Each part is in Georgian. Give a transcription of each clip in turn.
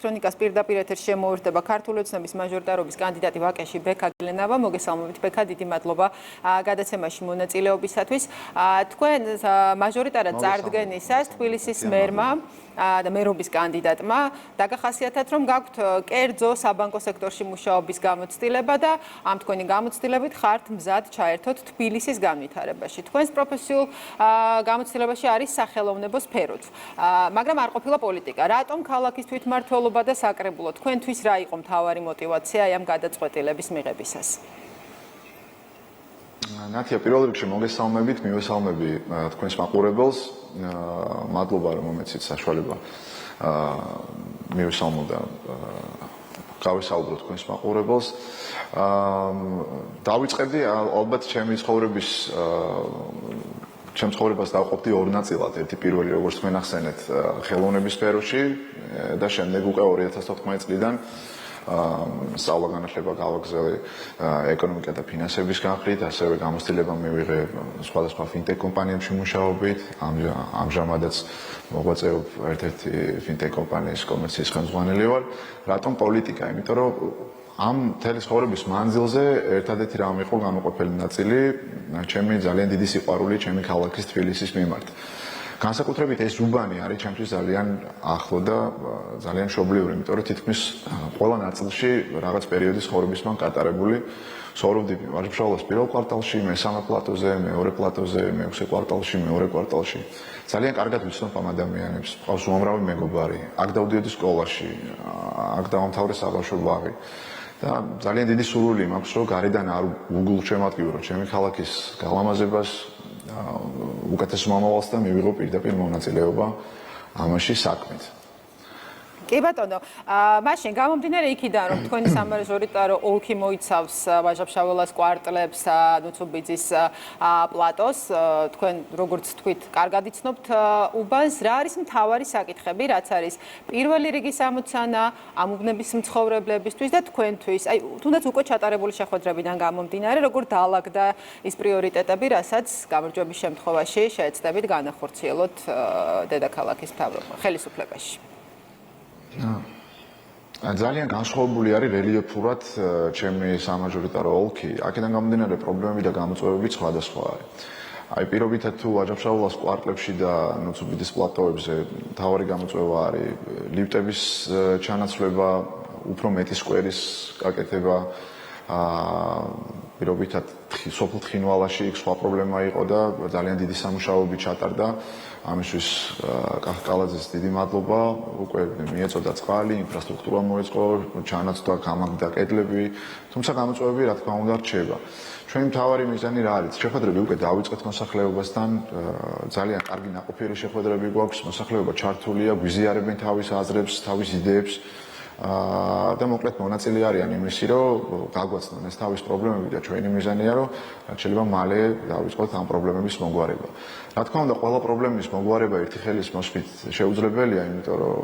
ელექტრონიკას პირდაპირ ეთერში შემოუერთდება ქართული ოცნების მაჟორიტარობის კანდიდატი ვაკეში ბექა გლენავა. მოგესალმებით ბექა, დიდი მადლობა გადაცემაში მონაწილეობისათვის. თქვენ მაჟორიტარად წარდგენისას თბილისის მერმა და მერობის კანდიდატმა დაგახასიათეთ, რომ გაქვთ კერძო საბანკო სექტორში მუშაობის გამოცდილება და ამ თქვენი გამოცდილებით ხართ მზად ჩაერთოთ თბილისის განვითარებაში. თქვენს პროფესიულ გამოცდილებაში არის სახელოვნებო სფეროც, მაგრამ არ ყოფილა პოლიტიკა. რატომ ქალაქის თვითმმართველობა და საკრებულო? თქვენთვის რა იყო მთავარი мотивация ამ გადაწყვეტილების მიღებისას? ნათია, პირველ რიგში მოგესალმებით, მივესალმები თქვენს მაყურებელს. მადლობა რომ მომეცით საშუალება მივესალმო და გავისაუბრო თქვენს მაყურებელს. დავიწყებდი ალბათ ჩემი ცხოვრებას დავყოფდი ორ ნაწილად. ერთი პირველი, როგორც თქვენ ახსენეთ, ხელოვნების სფეროში და შემდეგ უკვე 2014 წლიდან სწავლა-განათლება გავაგრძელე ეკონომიკა და ფინანსების განხრით, ასევე გამოცდილება მივიღე სხვადასხვა ფინტექ კომპანიებში მუშაობით. ამჟამადაც მოღვაწეობ ერთ-ერთი ფინტექ კომპანიის კომერციის ხელმძღვანელი ვარ. რატომ პოლიტიკა? იმიტომ რომ ამ მთელი ცხოვრების მანძილზე ერთადერთი რამ იყო გამოყოფილი ნაწილი ჩემი ძალიან დიდი სიყვარული ჩემი ქალაქის თბილისის მიმართ. განსაკუთრებით ეს უბანი არის ჩემთვის ძალიან ახლო და ძალიან მშობლიური, იმიტომ რომ თითქმის ყველა ნაწილში რაღაც პერიოდის ცხოვრების მან გატარებული. ცხოვრობდი ვაჟბშალოს პირველ კვარტალში, მესამე პლატოზე, მეორე პლატოზე, მეექვსე კვარტალში, მეორე კვარტალში. ძალიან კარგად ვიცნობ ამ ადამიანებს, მყავს უამრავი მეგობარი. აქ დავდიოდი სკოლაში, აქ დავამთავრე საბავშვო ბაღი. და ძალიან დიდი სურვილი მაქვს, რომ გარედან არ უგულშემატკივრო ჩემი ქალაქის გალამაზებას, უკეთეს მომავალს და მივიღო პირდაპირ მონაწილეობა ამაში საქმით. კი ბატონო, მაშინ გამომდინარე იქიდან, რომ თქვენი სამაჟორიტარო ოლქი მოიცავს ვაჟა-ფშაველას კვარტლებს, ნუცუბიძის პლატოს, თქვენ როგორც თქვით, კარგად იცნობთ უბანს, რა არის მთავარი საკითხები, რაც არის პირველი რიგის ამოცანა ამ უბნების მცხოვრებლებისთვის და თქვენთვის, აი თუნდაც უკვე ჩატარებული შეხვედრებიდან გამომდინარე, როგორ დაალაგდა ის პრიორიტეტები, რასაც გამარჯვების შემთხვევაში შეეცდებით განახორციელოთ დედაქალაქის ხელისუფლებაში. ძალიან განსხვავებული არის რელიეფურად ჩემი სამაჟორიტარო ოლქი. აქედან გამომდინარე პრობლემები და გამოწვევები სხვადასხვა არის. აი პირობითად თუ ვაჟა-ფშაველას კვარტლებში და ნუცუბიძის პლატოებზე მთავარი გამოწვევა არის ლიფტების ჩანაცვლება, უფრო მეტი სკვერის გაკეთება, პირობითად სოფელ თხინვალაში იქ სხვა პრობლემა იყო და ძალიან დიდი სამუშაოები ჩატარდა. ამისთვის კახკალაძეს დიდი მადლობა, უკვე მიეწოდა წყალი, ინფრასტრუქტურა მოეწყო, ჩანაცვლა, გამაგდა კედლები, თუმცა გამოწვევები რა თქმა უნდა რჩება. ჩვენი მთავარი მიზანი რა არის? შეხვედრები უკვე დავიწყეთ მოსახლეობასთან, ძალიან კარგი ნაყოფიერი შეხვედრები გვაქვს, მოსახლეობა ჩართულია, გვიზიარებენ თავის აზრებს, თავის იდეებს. და მოკლედ მონაწილე არიან იმისი, რომ გაგვაცნონ ეს თავის პრობლემები და ჩვენი მიზანია, რომ რაც შეიძლება მალე დავიწყოთ ამ პრობლემების მოგვარება. რა თქმა უნდა, ყველა პრობლემის მოგვარება ერთი ხელის მოსვლით შეუძლებელია, იმიტომ რომ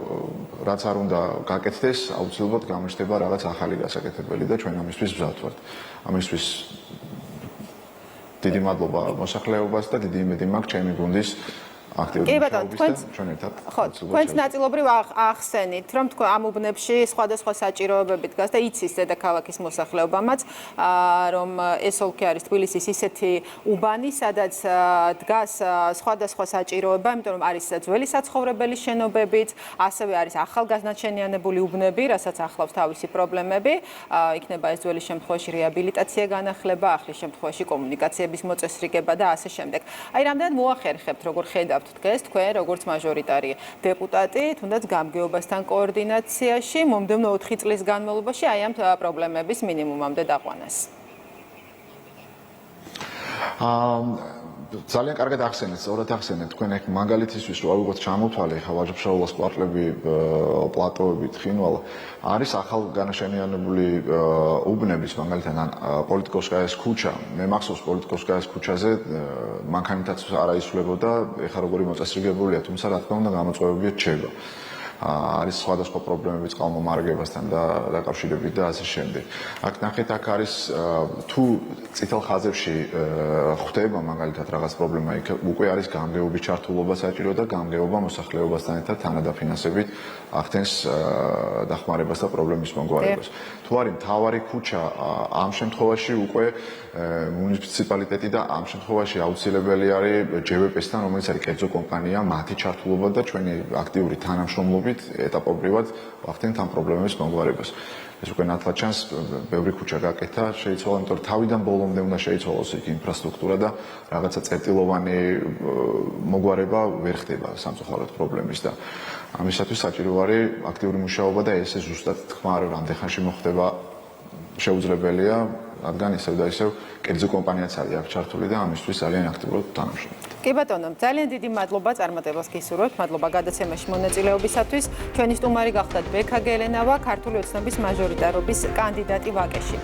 რაც არ უნდა გაკეთდეს, აუცილებლად გამოჩნდება რაღაც ახალი გასაკეთებელი და ჩვენ ამისთვის მზად ვართ. ამისთვის დიდი მადლობა მოსახლეობას და დიდი იმედი მაქვს ჩემი გუნდის კი ბატონო, თქვენც ნაწილობრივ ახსენით, რომ თქვენ ამ უბნებში სხვადასხვა საჭიროებები დგას და იცის დედაქალაქის მოსახლეობამაც, რომ ეს ოლქი არის თბილისის ისეთი უბანი, სადაც დგას სხვადასხვა საჭიროება, იმიტომ რომ არის ძველი საცხოვრებელი შენობებიც, ასევე არის ახალგაზრდაშენიანებული უბნები, რასაც ახლავს თავისი პრობლემები, იქნება ეს ძველი შემთხვევაში რეაბილიტაცია განახლება, ახლის შემთხვევაში კომუნიკაციების მოწესრიგება და ასე შემდეგ. აი რამდენად მოახერხებთ, როგორ ხედავთ დღეს თქვენ როგორც მაჟორიტარი დეპუტატი, თუნდაც გამგეობასთან კოორდინაციაში მომდევნო 4 წლის განმავლობაში აი ამ პრობლემების მინიმუმამდე დაყვანას. ძალიან კარგად ახსენეთ, სწორად ახსენეთ, თქვენ ეგ მაგალითისთვის რო ავიღოთ ჩამოთვალე, ხა ვაჟა-ფშაველას კვარტლები, პლატოები, თხინვალა, არის ახალ განაშენიანებული უბნების, მაგალითად პოლიტიკოვსკაიას ქუჩა, მე მახსოვს პოლიტიკოვსკაიას ქუჩაზე მანქანითაც არ აისვლებოდა, ეხლა როგორი მოწესრიგებულია, თუმცა რა თქმა უნდა გამოწვევები რჩება. არის სხვადასხვა პრობლემები წყალმომარაგებასთან დაკავშირებით და ასე შემდეგ. აქ ნახეთ, აქ არის თუ წითელ ხაზებში ხვდება მაგალითად რაღაც პრობლემა, იქ უკვე არის გამგეობის ჩართულობა საჭირო და გამგეობა მოსახლეობასთან ერთად თანადაფინანსებით ახდენს დახმარებას და პრობლემის მომგვარებას. თუ არის მთავარი ქუჩა, ამ შემთხვევაში უკვე მუნიციპალიტეტი და ამ შემთხვევაში აუცილებელი არის ჯვპ-სთან, რომელიც არის კერძო კომპანია, მათი ჩართულობა და ჩვენი აქტიური თანამშრომლობით ეტაპობრივად ვახდენთ ამ პრობლემების მომგვარებას. ეს უკვე ნათლად ჩანს, ბევრი ქუჩა გაკეთა, შეიცვალა, იმიტომ რომ თავიდან ბოლომდე უნდა შეიცვალოს იქ ინფრასტრუქტურა და რაღაცა წერტილოვანი მოგვარება ვერ ხდება სამწუხაროდ პრობლემის და ამისათვის საჭირო არის აქტიური მუშაობა და ესე ზუსტად თქმა არ რამდენხანში მოხდება შეუძლებელია, რადგან ისევ და ისევ კერძო კომპანიაც არის აქ ჩართული და ამისთვის ძალიან აქტიურად თანამშრომლობთ. კი ბატონო, ძალიან დიდი მადლობა წარმატებას გისურვებთ. მადლობა გადაცემაში მონაწილეობისათვის. ჩვენი სტუმარი გახლდათ ბექა გელენავა, ქართული ოცნების მაჟორიტარობის კანდიდატი ვაკეში.